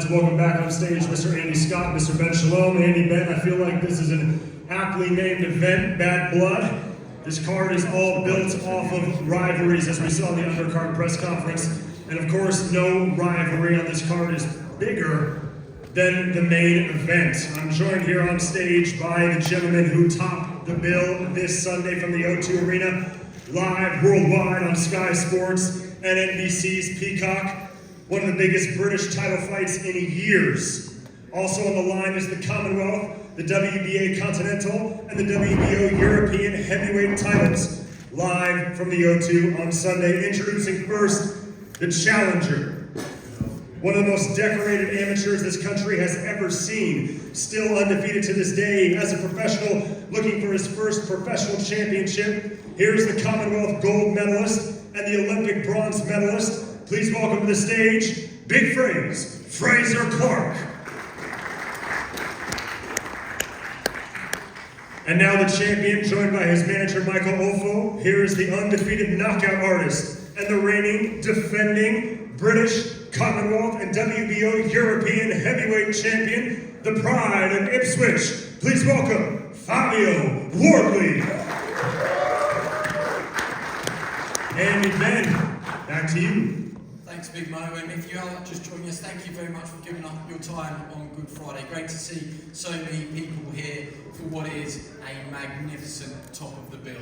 let's welcome back on stage Mr. Andy Scott, Mr. Ben Shalom. Andy, Ben, I feel like this is an aptly named event, Bad Blood. This card is all built off of rivalries, as we saw in the undercard press conference. And of course, no rivalry on this card is bigger than the main event. I'm joined here on stage by the gentleman who topped the bill this Sunday from the O2 Arena, live worldwide on Skysports and NBC's Peacock. One of the biggest British title fights in years. Also on the line is the Commonwealth, the WBA Continental, and the WBO European Heavyweight titles. Live from the O2 on Sunday. Introducing first, the challenger. One of the most decorated amateurs this country has ever seen. Still undefeated to this day as a professional, looking for his first professional championship. Here's the Commonwealth gold medalist and the Olympic bronze medalist. Please welcome to the stage, Big Frazer Clarke. And now the champion, joined by his manager, Michael Ofo. Here is the undefeated knockout artist and the reigning, defending British, Commonwealth, and WBO European heavyweight champion, the pride of Ipswich. Please welcome Fabio Wardley. Andy, Ben, back to you. Thanks, Big Mo, and if you are just joining us, thank you very much for giving up your time on Good Friday. Great to see so many people here for what is a magnificent top of the bill.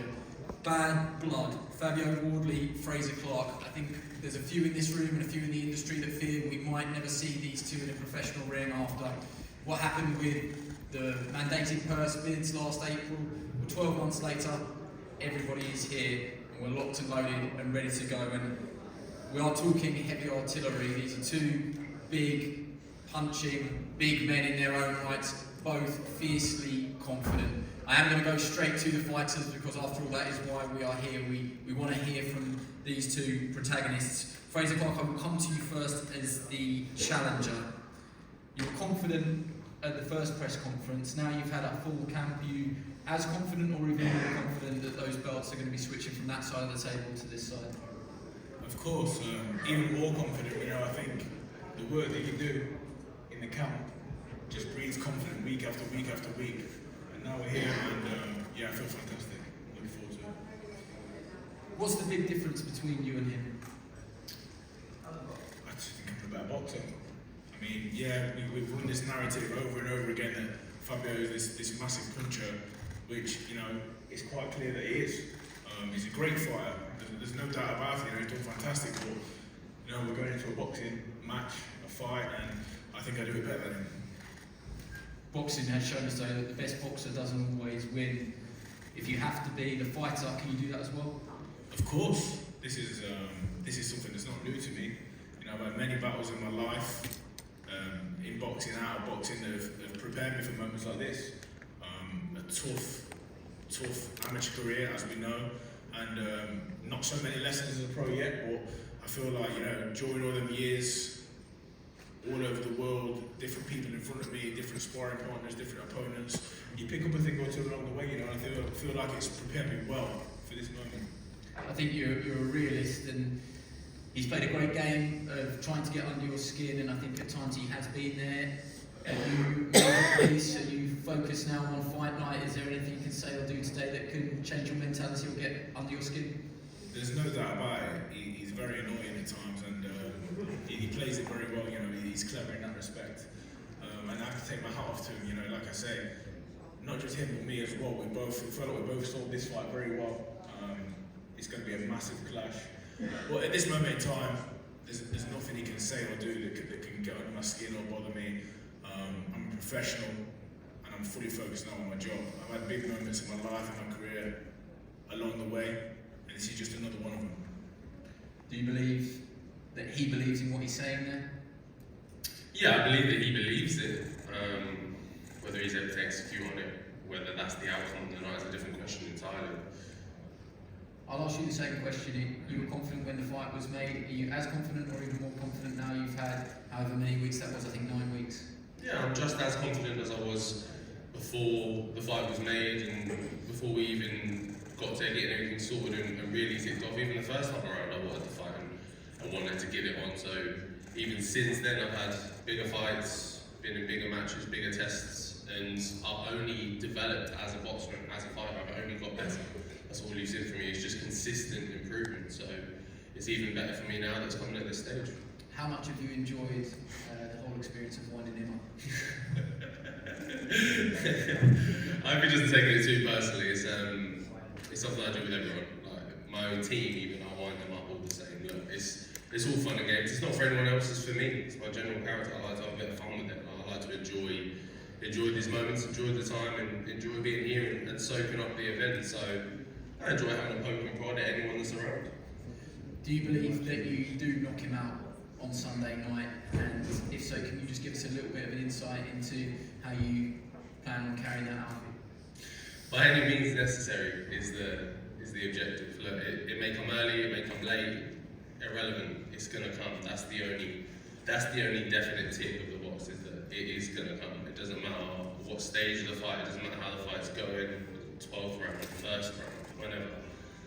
Bad Blood, Fabio Wardley, Frazer Clarke. I think there's a few in this room and a few in the industry that fear we might never see these two in a professional ring after what happened with the mandated purse bids last April. 12 months later, everybody is here, and we're locked and loaded and ready to go. And we are talking heavy artillery. These are two big, punching, big men in their own rights, both fiercely confident. I am going to go straight to the fighters because after all that is why we are here. We want to hear from these two protagonists. Frazer Clarke, I will come to you first as the challenger. You were confident at the first press conference. Now you've had a full camp. Are you as confident or even more confident that those belts are going to be switching from that side of the table to this side? Of course, even more confident. I think the work that you do in the camp just breeds confidence week after week after week. And now we're here, and I feel fantastic. Looking forward to it. What's the big difference between you and him? I just think I'm a better boxer. I mean, we've run this narrative over and over again that Fabio is this massive puncher, which, it's quite clear that he is. He's a great fighter. There's no doubt about it. He's done fantastic. But we're going into a boxing match, a fight, and I think I do it better than him. Boxing has shown us though that the best boxer doesn't always win. If you have to be the fighter, can you do that as well? Of course. This is something that's not new to me. I've had many battles in my life, in boxing, out of boxing, that have prepared me for moments like this. A tough amateur career, as we know, and not so many lessons as a pro yet, but I feel like, during all them years, all over the world, different people in front of me, different sparring partners, different opponents, you pick up a thing or two along the way, and I feel like it's prepared me well for this moment. I think you're a realist, and he's played a great game of trying to get under your skin, and I think at times he has been there. Are you made a peace? Are you focused now on fight night? Is there anything you can say or do today that can change your mentality or get under your skin? There's no doubt about it. He's very annoying at times, and he plays it very well. He's clever in that respect, and I have to take my hat off to him. Like I say, not just him but me as well. We felt like we both sold this fight very well. It's going to be a massive clash. But at this moment in time, there's nothing he can say or do that can get under my skin or bother me. I'm a professional, and I'm fully focused now on my job. I've had big moments in my life and my career along the way, and this is just another one of them. Do you believe that he believes in what he's saying there? Yeah, I believe that he believes it. Whether he's able to execute on it, whether that's the outcome or not, is a different question entirely. I'll ask you the same question. You were confident when the fight was made. Are you as confident or even more confident now you've had however many weeks that was? I think 9 weeks. Yeah, I'm just as confident as I was before the fight was made and before we even got to getting everything sorted and really ticked off. Even the first time around, I wanted to fight him. and wanted to get it on. So even since then, I've had bigger fights, been in bigger matches, bigger tests, and I've only developed as a boxer and as a fighter. I've only got better. That's all you've seen from me. It's just consistent improvement. So it's even better for me now that's coming at this stage. How much have you enjoyed the whole experience of winding him up? I hope he doesn't take it too personally. It's something I do with everyone. Like my own team, even I wind them up all the same. Look, it's all fun and games. It's not for anyone else. It's for me. It's my general character. I like to have a bit of fun with it. I like to enjoy these moments, enjoy the time, and enjoy being here and soaking up the event. So I enjoy having a poke and prod at anyone that's around. Do you believe that you do knock him out on Sunday night? And if so, can you just give us a little bit of an insight into how you plan on carrying that out? By any means necessary is the objective. Look, it may come early, it may come late, irrelevant. It's gonna come. That's the only definite tip of the box, is that it is gonna come. It doesn't matter what stage of the fight. It doesn't matter how the fight's going. 12th round, first round, whenever.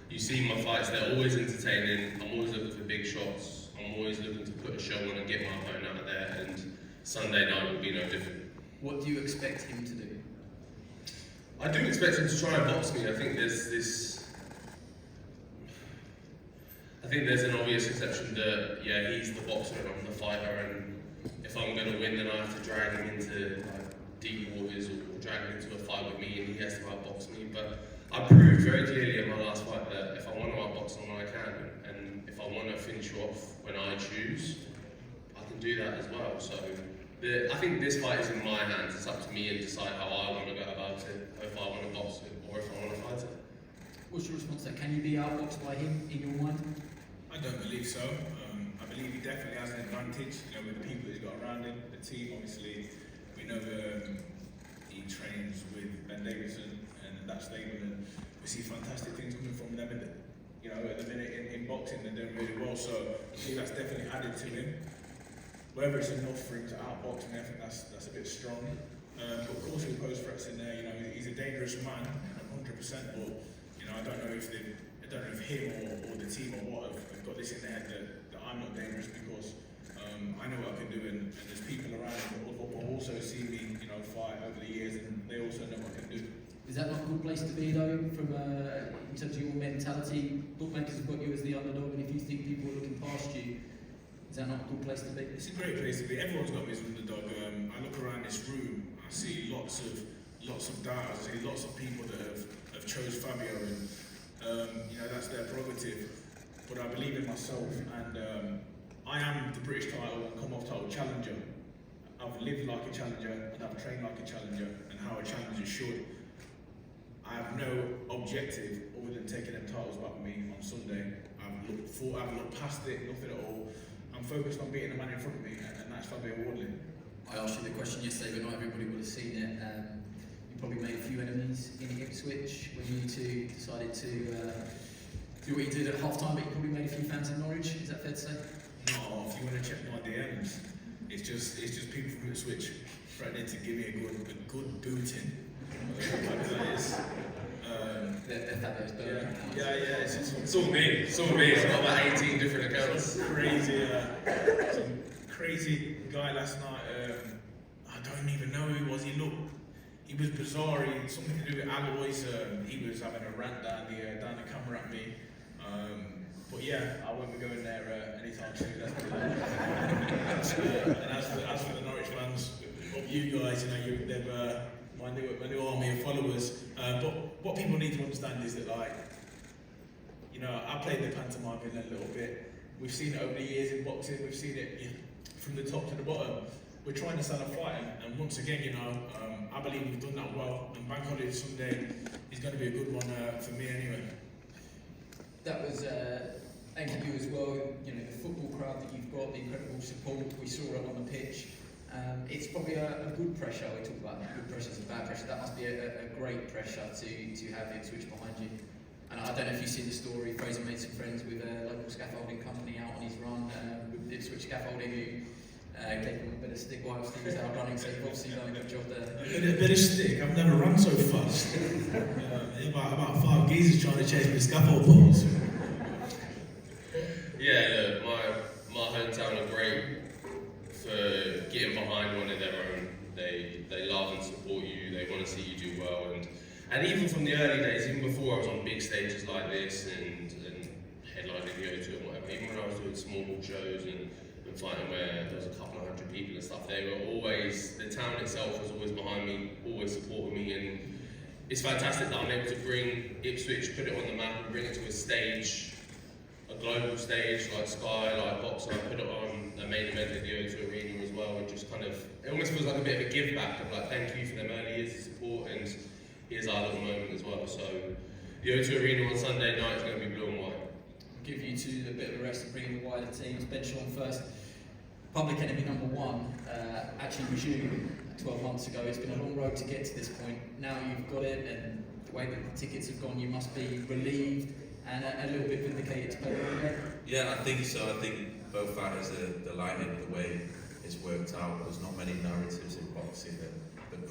You see my fights, they're always entertaining. I'm always looking for big shots. I'm always looking to put a show on and get my opponent out of there. And Sunday night will be no different. What do you expect him to do? I do expect him to try and box me. I think there's an obvious exception that, yeah, he's the boxer and I'm the fighter, and if I'm going to win, then I have to drag him into deep waters or drag him into a fight with me, and he has to outbox me. But I proved very clearly in my last fight that if I want to outbox someone, I can, and if I want to finish off when I choose, I can do that as well. So I think this fight is in my hands. It's up to me to decide how I want to go about it, if I want to box it or if I want to fight it. What's your response there? Can you be outboxed by him in your mind? I don't believe so. I believe he definitely has an advantage, with the people he's got around him, the team. Obviously, we know he trains with Ben Davison and that stable, and we see fantastic things coming from them. At the minute in boxing, they're doing really well. So I think that's definitely added to him. Whether it's enough for him to outbox me, I think that's a bit strong. But of course, he'll pose threats in there. He's a dangerous man, 100%. But I don't know if him or the team or what have got this in their head that I'm not dangerous, because I know what I can do, and there's people around that will also see me, fight over the years, and they also know what I can do. Is that not a good place to be though, from in terms of your mentality? Bookmakers have got you as the underdog, and if you think people are looking past you, is that not a good place to be? It's a great place to be. Everyone's got me as an underdog. I look around this room, I see lots of doubters. I see lots of people that have chose Fabio, and that's their prerogative. But I believe in myself, and I am the British title and come off title challenger. I've lived like a challenger, and I've trained like a challenger, and how a challenger should. I have no objective other than taking them titles back with me on Sunday. I've looked past it, nothing at all. I'm focused on beating the man in front of me, and that's Fabio Wardley. I asked you the question yesterday, but not everybody would have seen it. You probably made a few enemies in Ipswich when you two decided to do what you did at half time, but you probably made a few fans in Norwich. Is that fair to say? No, if you want to check my DMs, it's just people from Ipswich threatening to give me a good booting. It's all me. I've got about 18 different accounts. Some crazy guy last night. I don't even know who he was. He was bizarre. He had something to do with alloys. He was having a rant down the camera at me. But yeah, I won't be going there anytime soon. And as for the Norwich fans, of you guys, they've my new army of followers. But what people need to understand is that, I played the pantomime in a little bit. We've seen it over the years in boxing. We've seen it from the top to the bottom. We're trying to sell a fight, and once again, I believe we've done that well. And Bank Holiday Sunday is going to be a good one for me anyway. That was aimed at you as well. The football crowd that you've got, the incredible support. We saw it on the pitch. It's probably a good pressure. We talk about good pressures and bad pressure. That must be a great pressure to have Ipswich behind you. And I don't know if you've seen the story. Frazer made some friends with a local scaffolding company out on his run with Ipswich Scaffolding, who gave him a bit of stick whilst he was out running. So you've obviously done a good job there. A bit of stick. I've never run so fast. About 5 geezers trying to chase me scaffold balls. Yeah, look, And even from the early days, even before I was on big stages like this and headlining the O2 and whatever, even when I was doing small ball shows and fighting where there was a couple of hundred people and stuff, they were always, the town itself was always behind me, always supporting me, and it's fantastic that I'm able to bring Ipswich, put it on the map and bring it to a stage, a global stage like Sky, like Boxer, put it on a main event at the O2 Arena as well, and just kind of, it almost feels like a bit of a give back of like, thank you for them early years of support, and here's our little moment as well. So the O2 Arena on Sunday night is going to be blue and white. I'll give you two a bit of a rest and bring in the wider teams. Ben Shalom first. Public enemy number one actually resumed 12 months ago. It's been a long road to get to this point. Now you've got it, and the way that the tickets have gone, you must be relieved and a little bit vindicated to play the game. Yeah, I think so. I think both fighters are delighted with the way it's worked out. There's not many narratives in boxing that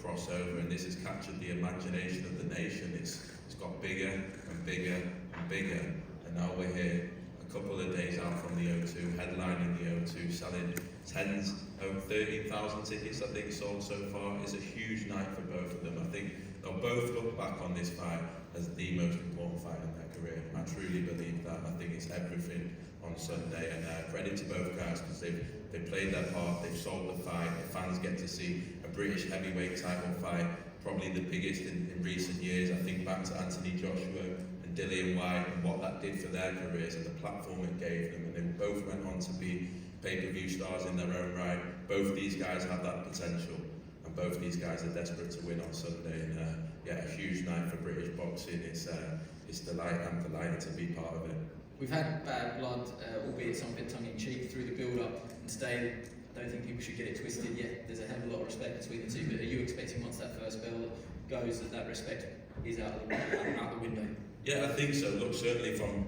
cross over, and this has captured the imagination of the nation. It's got bigger and bigger and bigger, and now we're here a couple of days out from the O2, headlining the O2, selling tens, over 13,000 tickets I think sold so far. It's a huge night for both of them. I think they'll both look back on this fight as the most important fight in their career. I truly believe that. I think it's everything on Sunday, and credit to both guys because they've played their part, they've sold the fight, the fans get to see a British heavyweight title fight, probably the biggest in recent years. I think back to Anthony Joshua and Dillian White and what that did for their careers and the platform it gave them, and they both went on to be pay-per-view stars in their own right. Both these guys have that potential, and both these guys are desperate to win on Sunday, and yeah, a huge night for British boxing. It's delight. I'm delighted to be part of it. We've had bad blood, albeit some bit tongue-in-cheek, through the build-up, and today I don't think people should get it twisted yet. There's a hell of a lot of respect between the two, but are you expecting once that first bell goes that respect is out the window? Yeah, I think so. Look, certainly from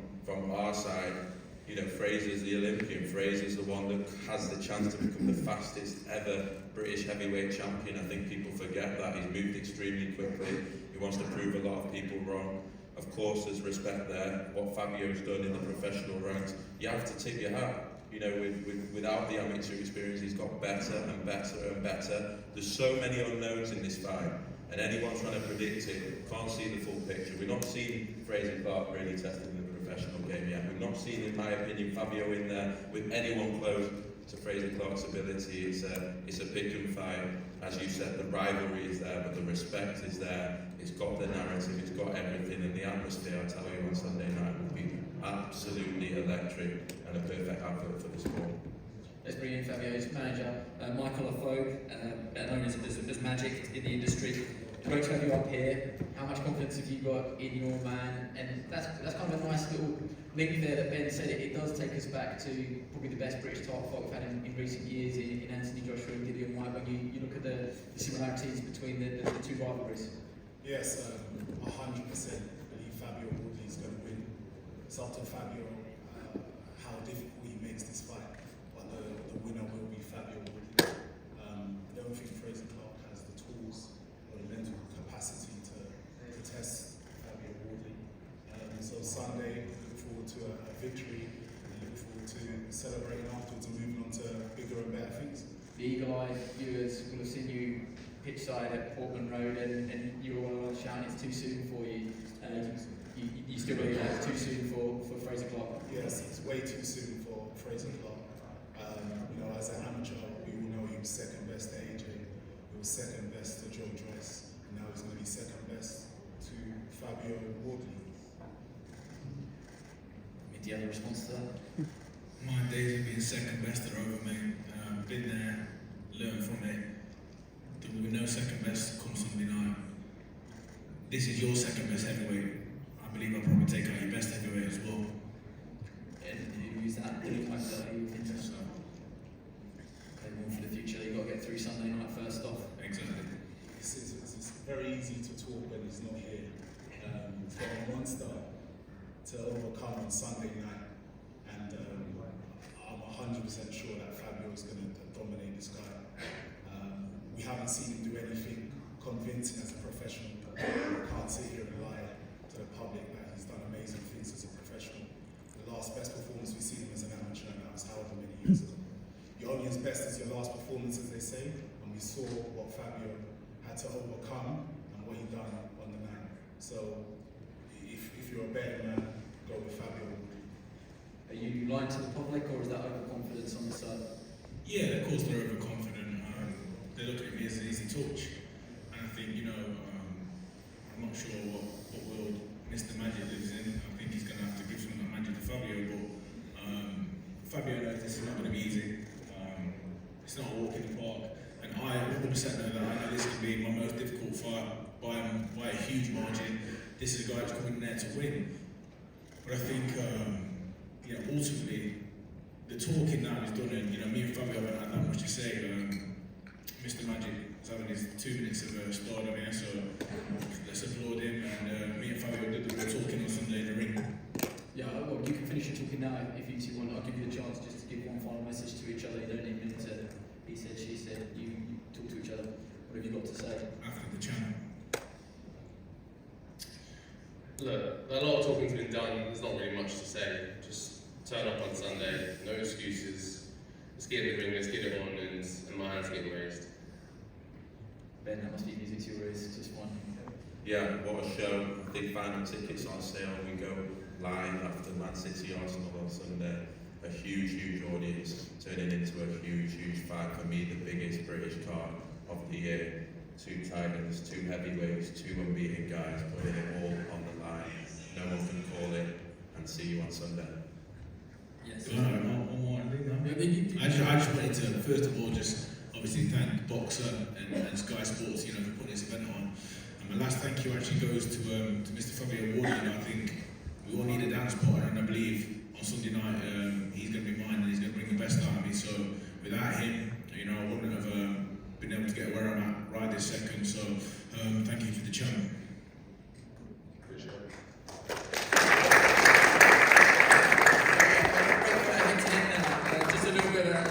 our side, you know, Frazer's the Olympian. Frazer's the one that has the chance to become the fastest ever British heavyweight champion. I think people forget that. He's moved extremely quickly. He wants to prove a lot of people wrong. Of course, there's respect there. What Fabio's done in the professional ranks, you have to tip your hat. You know, without the amateur experience, he's got better and better and better. There's so many unknowns in this fight, and anyone trying to predict it can't see the full picture. We've not seen Frazer Clarke really tested in the professional game yet. We've not seen, in my opinion, Fabio in there with anyone close to Frazer Clarke's ability. It's a pick and fight. As you said, the rivalry is there, but the respect is there. It's got the narrative, it's got everything, and the atmosphere, I tell you, on Sunday night will be absolutely electric and a perfect outfit for the sport. Let's bring in Fabio's manager, Michael Afogue, known as Magic in the industry. Great to have you up here. How much confidence have you got in your man? And that's kind of a nice little link there that Ben said. It does take us back to probably the best British title fight we've had in recent years in Anthony Joshua and Dillian White, when you look at the similarities between the two rivalries. Yes, 100% believe Fabio Wardley is going to win. It's up to Fabio how difficult he makes this fight, but the winner will be Fabio Wardley. I don't think Frazer Clarke has the tools or the mental capacity to test Fabio Wardley. So Sunday, look forward to a victory, and look forward to celebrating afterwards and moving on to bigger and better things. The eagle-eyed viewers will have seen you pitchside at Portman Road, and you were all shouting it's too soon for you. You still believe that it's too soon for Frazer Clarke? Yes, it's way too soon for Frazer Clarke. You know, as an amateur, we all know he was second best to AJ, he was second best to Joe Joyce, and now he's going to be second best to Fabio Wardley. Do you have a response to that? My days of being second best are over, mate. Been there, learned from it. There will be no second best come Sunday night. This is your second best heavyweight. I believe I'll probably take out your best heavyweight as well. And you use that to look like that you think so. Okay, one for the future. You've got to get through Sunday night first off. Exactly. It's very easy to talk when he's not here. For a monster to overcome on Sunday night, and I'm 100% sure that Fabio is going to dominate this guy. We haven't seen him do anything convincing as a professional. I can't sit here and lie to the public that he's done amazing things as a professional. The last best performance we've seen him as an amateur, and that was however many years ago. You're only as best as your last performance, as they say, and we saw what Fabio had to overcome and what he done on the night. So if you're a betting man, go with Fabio Wardley. Are you lying to the public, or is that overconfidence on the side? Yeah, of course they're overconfident. They're looking at me as an easy torch. And I think, I'm not sure what world Mr. Magic lives in. I think he's going to have to give some of that magic to Fabio, but Fabio knows this is not going to be easy. It's not a walk in the park. And I 100% know that. I know this could be my most difficult fight by a huge margin. This is a guy who's coming there to win. But I think, ultimately, the talking now is done, and me and Fabio haven't had that much to say. Mr. Magic is having his 2 minutes of stardom here, so let's applaud him. And me and Fabio did the real talking on Sunday in the ring. Yeah, well, you can finish your talking now if you two want. I'll give you the chance just to give one final message to each other. You don't need me to he said, she said. You talk to each other. What have you got to say? After the channel. Look, a lot of talking's been done. There's not really much to say. Just turn up on Sunday. No excuses. Let's get in the ring. Let's get it on, and my hands getting raised. Ben, that must be music to your ears. Just one. Yeah, what a show. I think final tickets on sale. We go live after Man City Arsenal on Sunday. A huge, huge audience, turning into a huge, huge fight. For me, the biggest British card of the year. 2 titans, 2 heavyweights, 2 unbeaten guys, putting it all on the line. No one can call it. And see you on Sunday. Yes. One more thing. I just wanted to, first of all, just obviously thank Boxer and Sky Sports, for putting this event on. And my last thank you actually goes to Mr. Fabio Wardley. I think we all need a dance partner, and I believe on Sunday night he's going to be mine, and he's going to bring the best out of me. So without him, I wouldn't have been able to get where I'm at right this second. So thank you for the channel.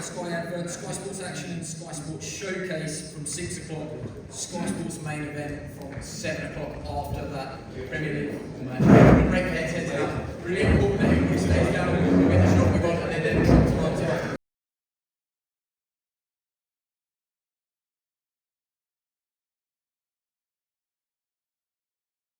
Sky advert, Sky Sports Action and Sky Sports Showcase from 6 o'clock, Sky Sports main event from 7 o'clock after that Premier League football match. Great heads down. Really important that everybody stays down.